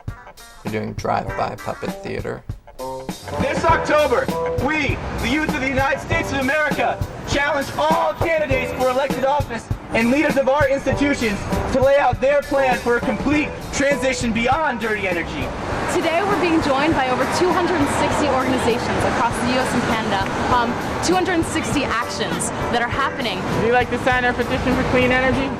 We're doing drive-by puppet theater. This October, we, the youth of the United States of America, challenge all candidates for elected office and leaders of our institutions to lay out their plan for a complete transition beyond dirty energy. Today we're being joined by over 260 organizations across the U.S. and Canada, 260 actions that are happening. Would you like to sign our petition for clean energy?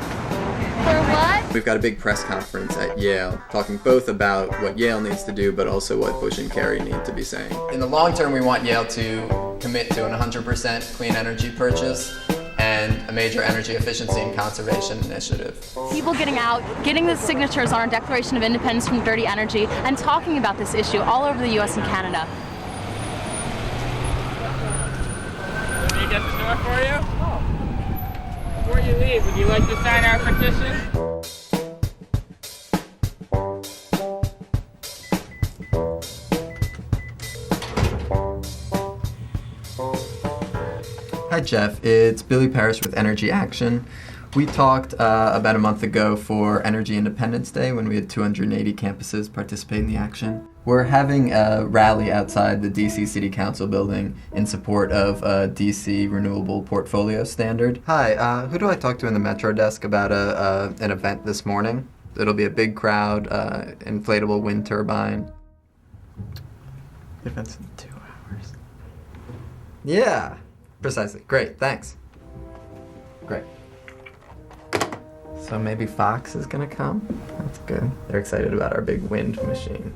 For what? We've got a big press conference at Yale talking both about what Yale needs to do, but also what Bush and Kerry need to be saying. In the long term, we want Yale to commit to an 100% clean energy purchase and a major energy efficiency and conservation initiative. People getting out, getting the signatures on our Declaration of Independence from dirty energy, and talking about this issue all over the U.S. and Canada. Let me get the door for you. Before you leave, would you like to sign our petition? Hi Jeff, it's Billy Parrish with Energy Action. We talked about a month ago for Energy Independence Day when we had 280 campuses participate in the action. We're having a rally outside the DC City Council building in support of a DC Renewable Portfolio Standard. Hi, who do I talk to in the Metro desk about an event this morning? It'll be a big crowd, inflatable wind turbine. The event's in 2 hours. Yeah, precisely. Great, thanks. Great. So maybe Fox is gonna come? That's good. They're excited about our big wind machine.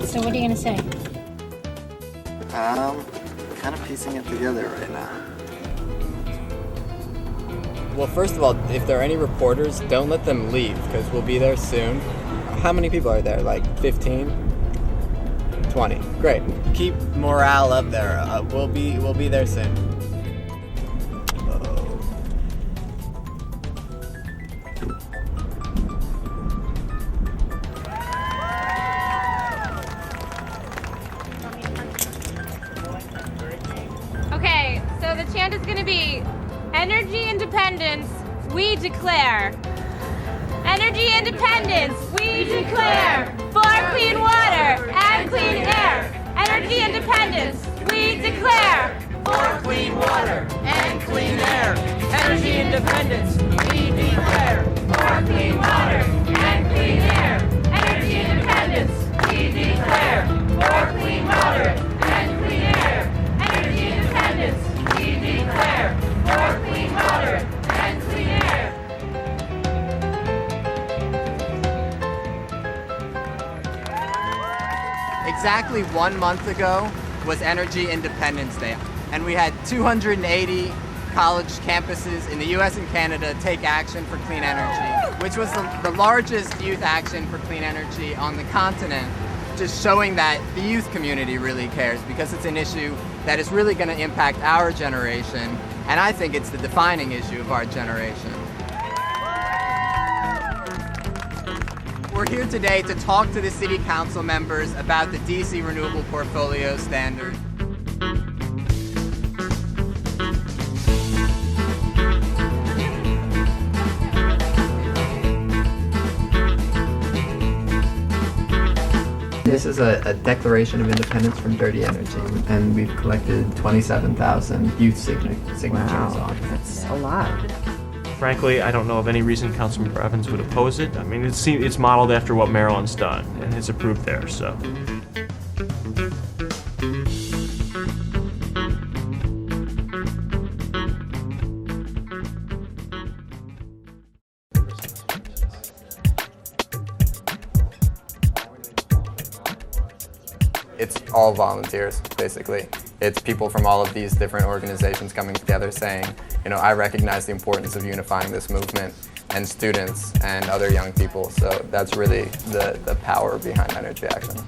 So what are you gonna say? Kind of piecing it together right now. Well, first of all, if there are any reporters, don't let them leave, because we'll be there soon. How many people are there? Like 15? 20. Great. Keep morale up there. We'll be there soon. Okay, so the chant is gonna be energy independence, we declare. Energy independence, we declare. For clean water and clean air. Energy independence, we declare. For clean water and clean air. Energy independence, we declare. For clean water and clean air. Energy independence, we declare. For clean water and clean air. Energy independence, we declare. For clean water and clean air. Exactly 1 month ago was Energy Independence Day, and we had 280 college campuses in the US and Canada take action for clean energy, which was the largest youth action for clean energy on the continent, just showing that the youth community really cares, because it's an issue that is really going to impact our generation, and I think it's the defining issue of our generation. We're here today to talk to the City Council members about the DC Renewable Portfolio Standard. This is a Declaration of Independence from Dirty Energy, and we've collected 27,000 youth signatures on it. That's a lot. Frankly, I don't know of any reason Councilmember Evans would oppose it. I mean, it's modeled after what Maryland's done and has approved there, so. It's all volunteers, basically. It's people from all of these different organizations coming together saying, you know, I recognize the importance of unifying this movement, and students and other young people. So that's really the power behind Energy Action.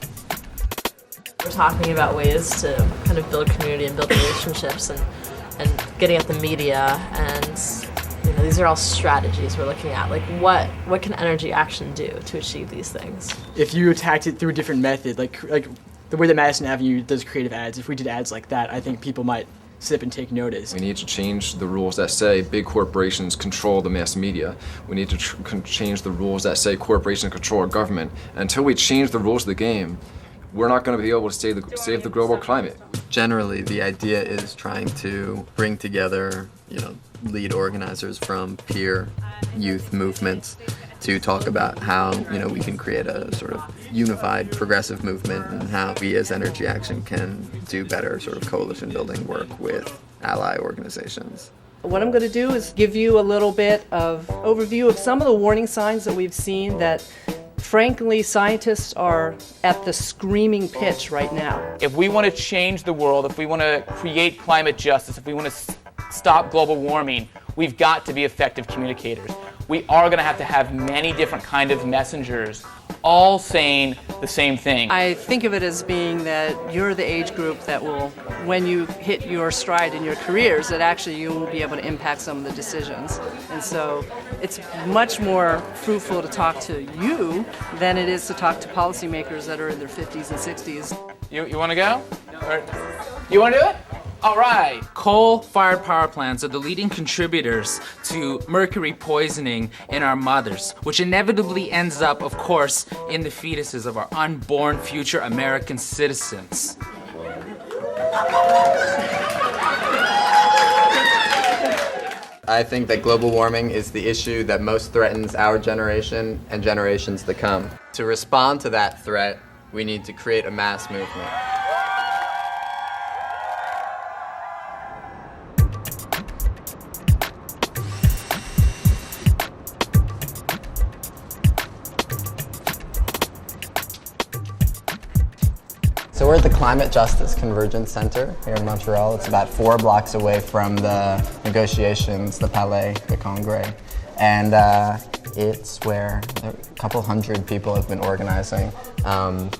We're talking about ways to kind of build community and build relationships and getting at the media, and you know, these are all strategies we're looking at. Like what can Energy Action do to achieve these things? If you attacked it through a different method, like the way that Madison Avenue does creative ads, if we did ads like that, I think people might sit up and take notice. We need to change the rules that say big corporations control the mass media. We need to change the rules that say corporations control our government. Until we change the rules of the game, we're not going to be able to save the global climate. Generally, the idea is trying to bring together, you know, lead organizers from peer youth movements to talk about how, you know, we can create a sort of unified progressive movement, and how we as Energy Action can do better sort of coalition building work with ally organizations. What I'm going to do is give you a little bit of overview of some of the warning signs that we've seen that, frankly, scientists are at the screaming pitch right now. If we want to change the world, if we want to create climate justice, if we want to stop global warming, we've got to be effective communicators. We are going to have many different kind of messengers, all saying the same thing. I think of it as being that you're the age group that will, when you hit your stride in your careers, that actually you will be able to impact some of the decisions. And so it's much more fruitful to talk to you than it is to talk to policymakers that are in their 50s and 60s. You want to go? Or, you want to do it? All right. Coal-fired power plants are the leading contributors to mercury poisoning in our mothers, which inevitably ends up, of course, in the fetuses of our unborn future American citizens. I think that global warming is the issue that most threatens our generation and generations to come. To respond to that threat, we need to create a mass movement. So we're at the Climate Justice Convergence Center here in Montreal. It's about 4 blocks away from the negotiations, the Palais, the Congrès. And it's where a couple hundred people have been organizing,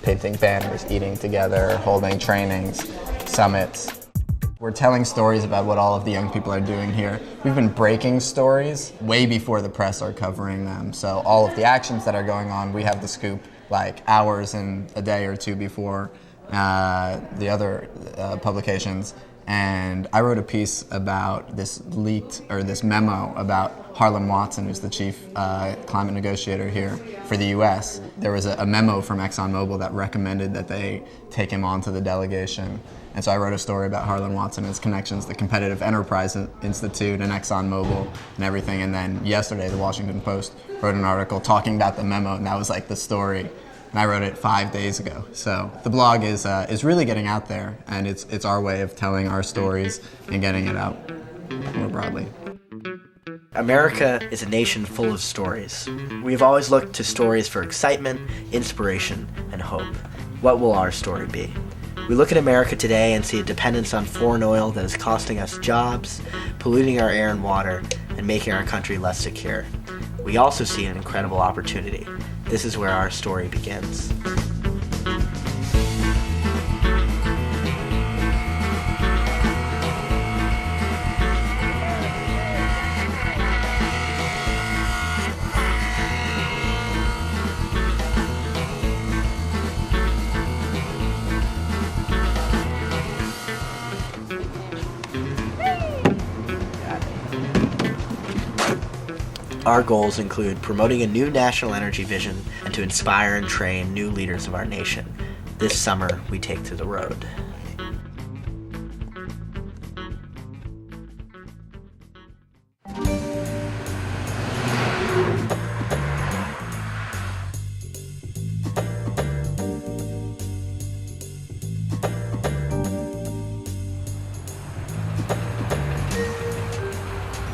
painting banners, eating together, holding trainings, summits. We're telling stories about what all of the young people are doing here. We've been breaking stories way before the press are covering them. So all of the actions that are going on, we have the scoop like hours and a day or two before the other publications. And I wrote a piece about this this memo about Harlan Watson, who's the chief climate negotiator here for the US. There was a memo from ExxonMobil that recommended that they take him onto the delegation. And so I wrote a story about Harlan Watson and his connections to the Competitive Enterprise Institute and ExxonMobil and everything. And then yesterday, the Washington Post wrote an article talking about the memo, and that was like the story. And I wrote it 5 days ago. So the blog is really getting out there, and it's our way of telling our stories and getting it out more broadly. America is a nation full of stories. We've always looked to stories for excitement, inspiration, and hope. What will our story be? We look at America today and see a dependence on foreign oil that is costing us jobs, polluting our air and water, and making our country less secure. We also see an incredible opportunity. This is where our story begins. Our goals include promoting a new national energy vision and to inspire and train new leaders of our nation. This summer, we take to the road.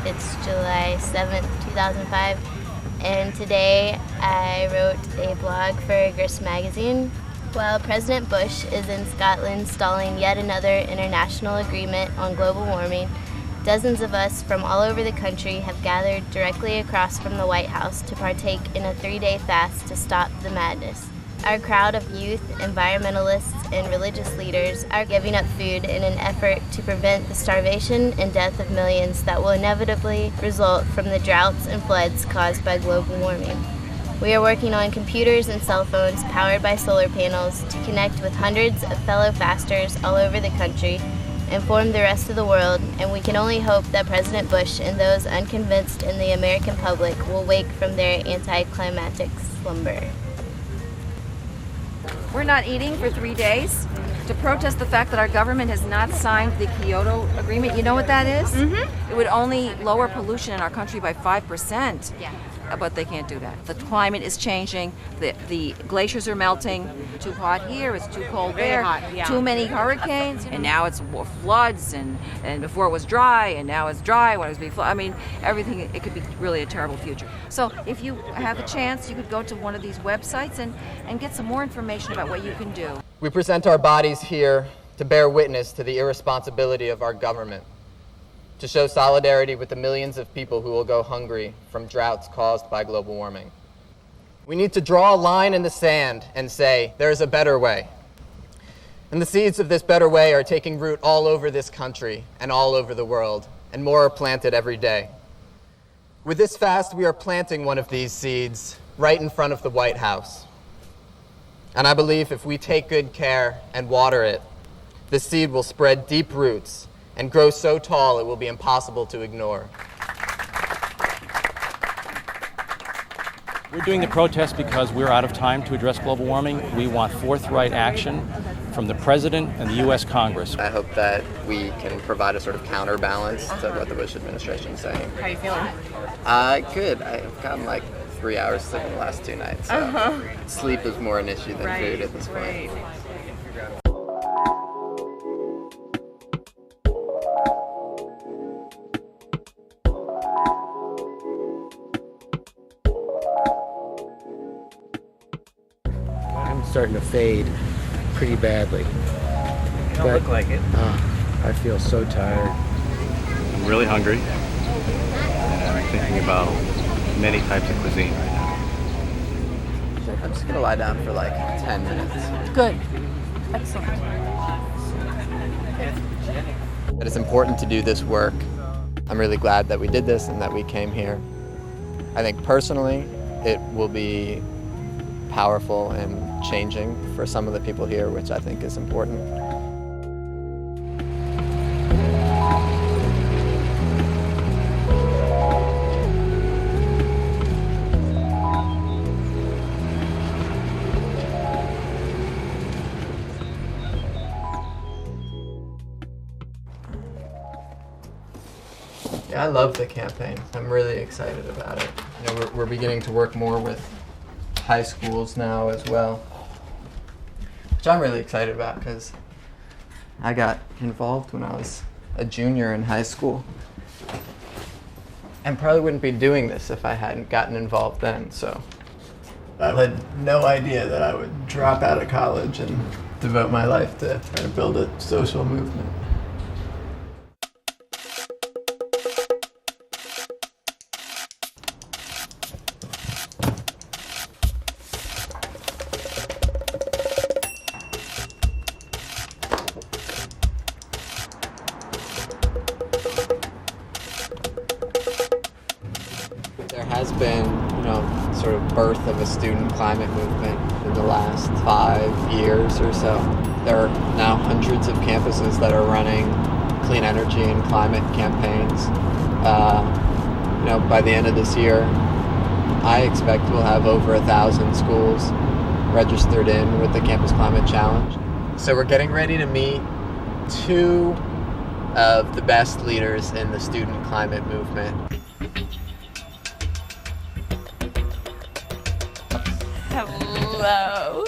It's July 7th, 2005, and today I wrote a blog for Grist magazine. While President Bush is in Scotland stalling yet another international agreement on global warming, dozens of us from all over the country have gathered directly across from the White House to partake in a 3-day fast to stop the madness. Our crowd of youth, environmentalists, and religious leaders are giving up food in an effort to prevent the starvation and death of millions that will inevitably result from the droughts and floods caused by global warming. We are working on computers and cell phones powered by solar panels to connect with hundreds of fellow fasters all over the country, inform the rest of the world, and we can only hope that President Bush and those unconvinced in the American public will wake from their anticlimactic slumber. We're not eating for 3 days to protest the fact that our government has not signed the Kyoto Agreement. You know what that is? Mm-hmm. It would only lower pollution in our country by 5%. Yeah. But they can't do that. The climate is changing. The glaciers are melting. Too hot here, it's too cold there. Too many hurricanes, and now it's floods, and before it was dry, and now it's dry when it was before. I mean, everything, it could be really a terrible future. So if you have a chance, you could go to one of these websites and get some more information about what you can do. We present our bodies here to bear witness to the irresponsibility of our government, to show solidarity with the millions of people who will go hungry from droughts caused by global warming. We need to draw a line in the sand and say, there's a better way. And the seeds of this better way are taking root all over this country and all over the world, and more are planted every day. With this fast, we are planting one of these seeds right in front of the White House. And I believe if we take good care and water it, the seed will spread deep roots and grow so tall it will be impossible to ignore. We're doing the protest because we're out of time to address global warming. We want forthright action from the President and the U.S. Congress. I hope that we can provide a sort of counterbalance to what the Bush administration is saying. How are you feeling? Good. I've gotten like 3 hours sleep in the last 2 nights. So sleep is more an issue than food at this point. Right. I'm starting to fade pretty badly. You don't look like it. I feel so tired. I'm really hungry. And I'm thinking about many types of cuisine right now. I'm just gonna lie down for like 10 minutes. Good. Excellent. But it's important to do this work. I'm really glad that we did this and that we came here. I think personally, it will be powerful and changing for some of the people here, which I think is important. Yeah, I love the campaign. I'm really excited about it. You know, we're beginning to work more with high schools now as well, which I'm really excited about because I got involved when I was a junior in high school and probably wouldn't be doing this if I hadn't gotten involved then. So I had no idea that I would drop out of college and devote my life to trying to build a social movement. There has been, sort of birth of a student climate movement in the last 5 years or so. There are now hundreds of campuses that are running clean energy and climate campaigns. By the end of this year, I expect we'll have over 1,000 schools registered in with the Campus Climate Challenge. So we're getting ready to meet 2 of the best leaders in the student climate movement. Hello.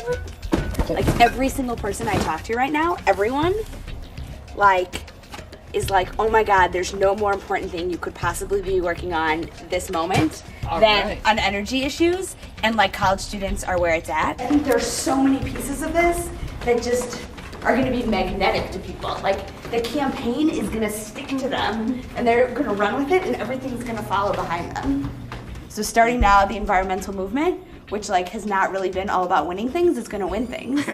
Like every single person I talk to right now, everyone, is like, oh my God, there's no more important thing you could possibly be working on this moment than on energy issues, and college students are where it's at. I think there's so many pieces of this that just are gonna be magnetic to people. The campaign is gonna stick to them and they're gonna run with it and everything's gonna follow behind them. So starting now, the environmental movement, which has not really been all about winning things, is gonna win things.